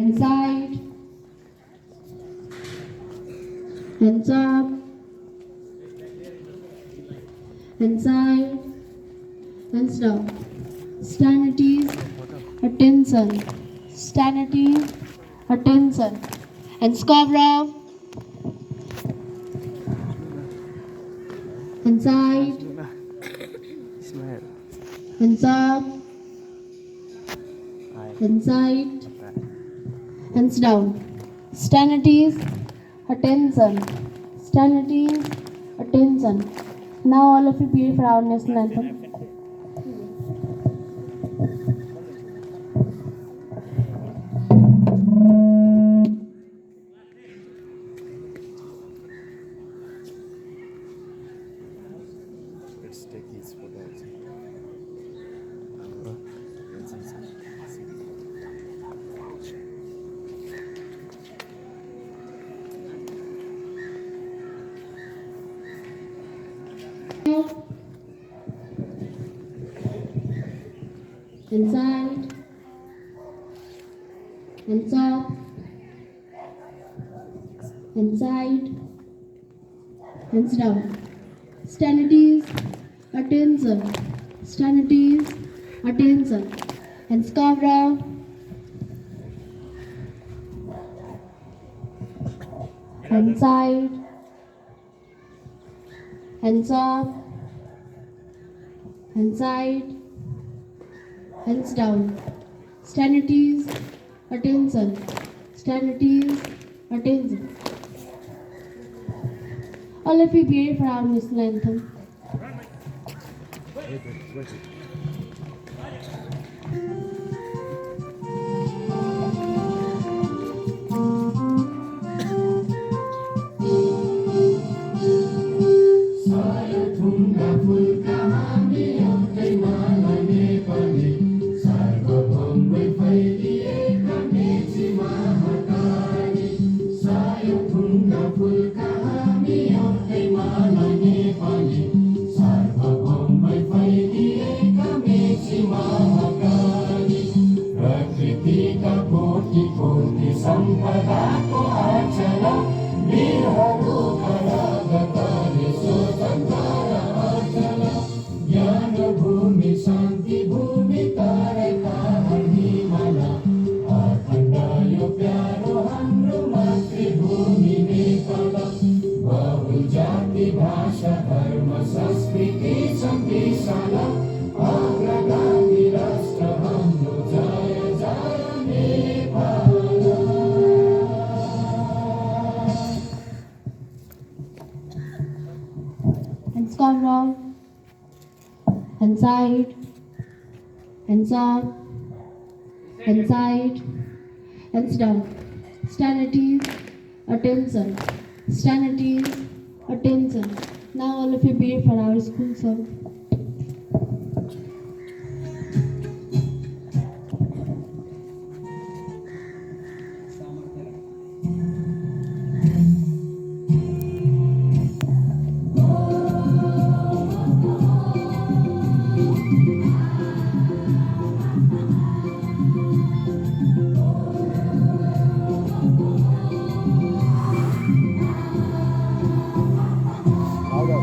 inside, hands up, inside, hands down. Stand at ease, attention. Stand at ease, attention. Hands cover, inside, Smile. hands up, inside, hands down. Stand at ease, attention. Stand at ease, attention. Now all of you beat for our national anthem. Let's take his photo also. Inside, hands up, inside, hands down. Stand at ease, attention. Stand at ease, attention. Hands cover, inside, hands up, inside, hands down. Stand at ease, attention. Stand at ease, attention. All of you be ready for our national anthem. Wait. Hands cover, inside, hands up, inside, hands down. Stand at ease, attention. Stand at ease, attention. Now all of you be ready for our school song. Louder.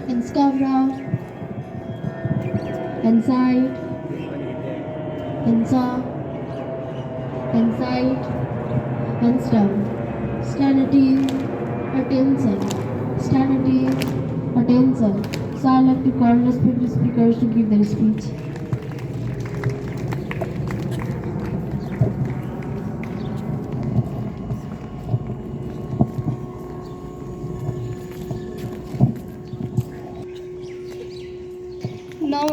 Hands cover out, inside, hands up, inside, hands down. Stand at ease, attention. Stand at ease, attention. So I like to call respected speakers to give their speech. Now,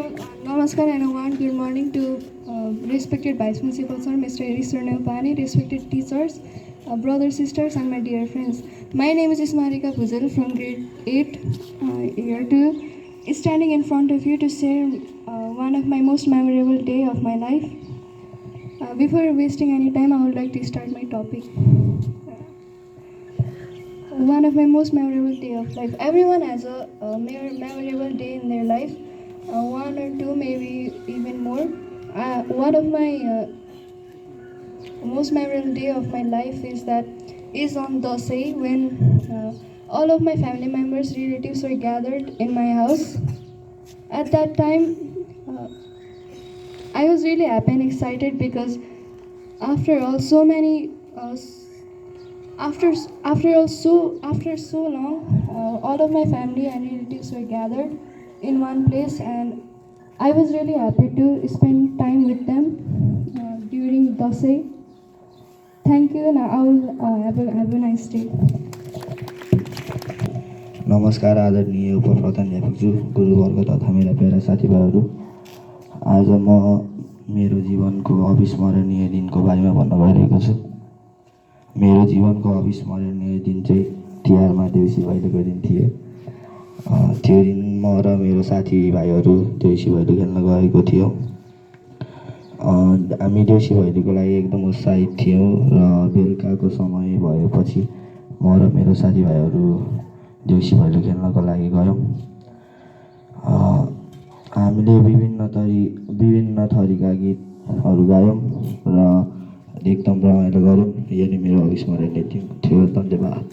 Namaskar and a warm good morning to respected Vice Principal Sir, Mr. Erisur Neupani, respected teachers, brothers, sisters, and my dear friends. My name is Ismarika Puzel from grade 8, year 2, standing in front of you to share one of my most memorable day of my life. Before wasting any time, I would like to start my topic. One of my most memorable day of life. Everyone has a memorable day in their life. One or two, maybe even more. One of my most memorable day of my life is on Dosai when all of my family members, relatives were gathered in my house. At that time, I was really happy and excited because after all so many after so long, all of my family and relatives were gathered in one place, and I was really happy to spend time with them during Dasai. Thank you, and I will have a nice day. नमस्कार आदरणीय उपप्रधानाध्यक्षज्यू गुरुवर्ग तथा मेरा प्यारा साथीभाइहरू आज म मेरो जीवनको अविस्मरणीय दिनको बारेमा भन्न गइरहेको छु। मेरो जीवनको अविस्मरणीय दिन चाहिँ तिहारमा देउसी भैलोको दिन थियो। त्यो दिन म र मेरो साथीभाइहरू देउसी भैलो खेल्न गएको थियौँ। हामी देउसी भैलोको लागि एकदम उत्साहित थियौँ र बेलुकाको समय भएपछि म र मेरो साथीभाइहरू देउसी भैलो खेल्नको लागि गयौँ। हामीले विभिन्न थरीका गीतहरू गायौँ र एकदम रमाइलो गऱ्यौँ। यो नै मेरो अविस्मरणीय दिन थियो। धन्यवाद।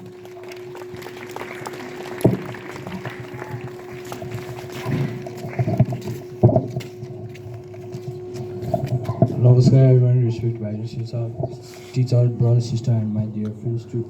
Namaskar everyone, respect by teacher, brother, sister, and my dear friends too.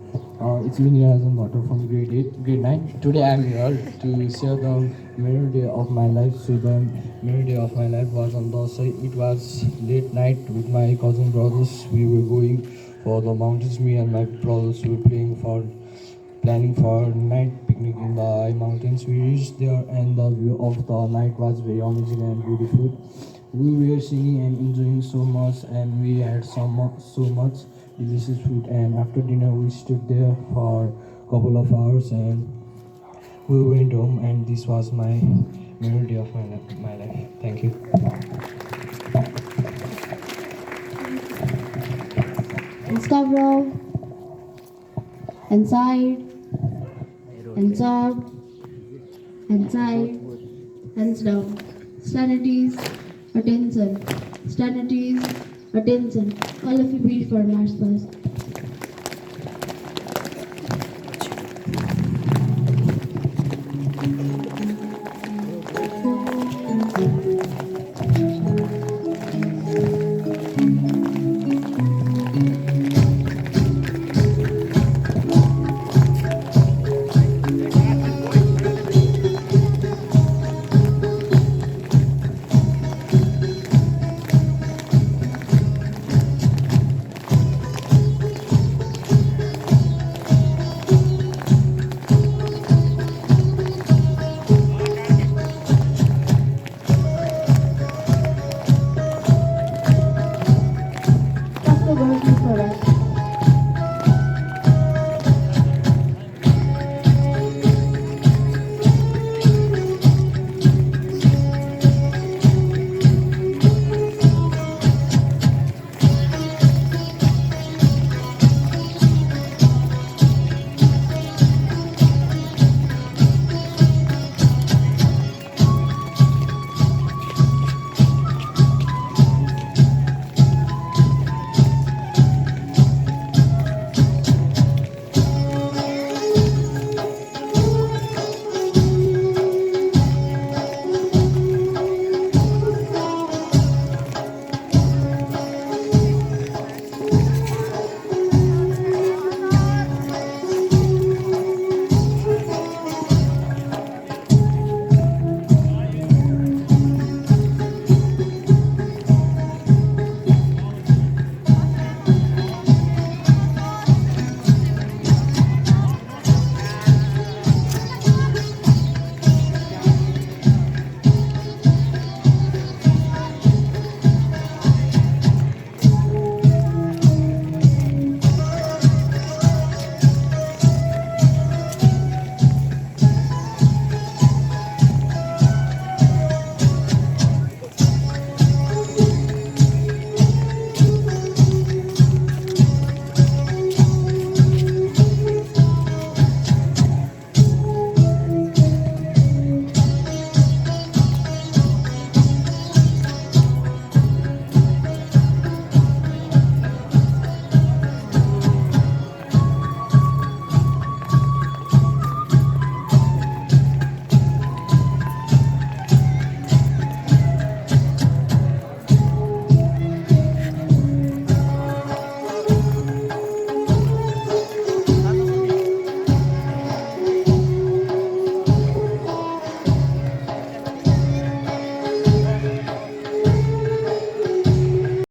It's been Razan Bhatta from grade 8, grade 9. Today I am here to share the mirror day of my life. So the mirror day of my life was on Dasai. It was late night with my cousin brothers. We were going for the mountains. Me and my brothers were planning for night picnic in the mountains. We reached there and the view of the night was very amazing and beautiful. We were singing and enjoying so much, and we had so much delicious food. And after dinner, we stood there for a couple of hours, and we went home. And this was my memory of my life. Thank you. Discover out, inside, inside, inside, hands down. Stand at ease, attention. Stand at ease, attention. All of you breathe for March first.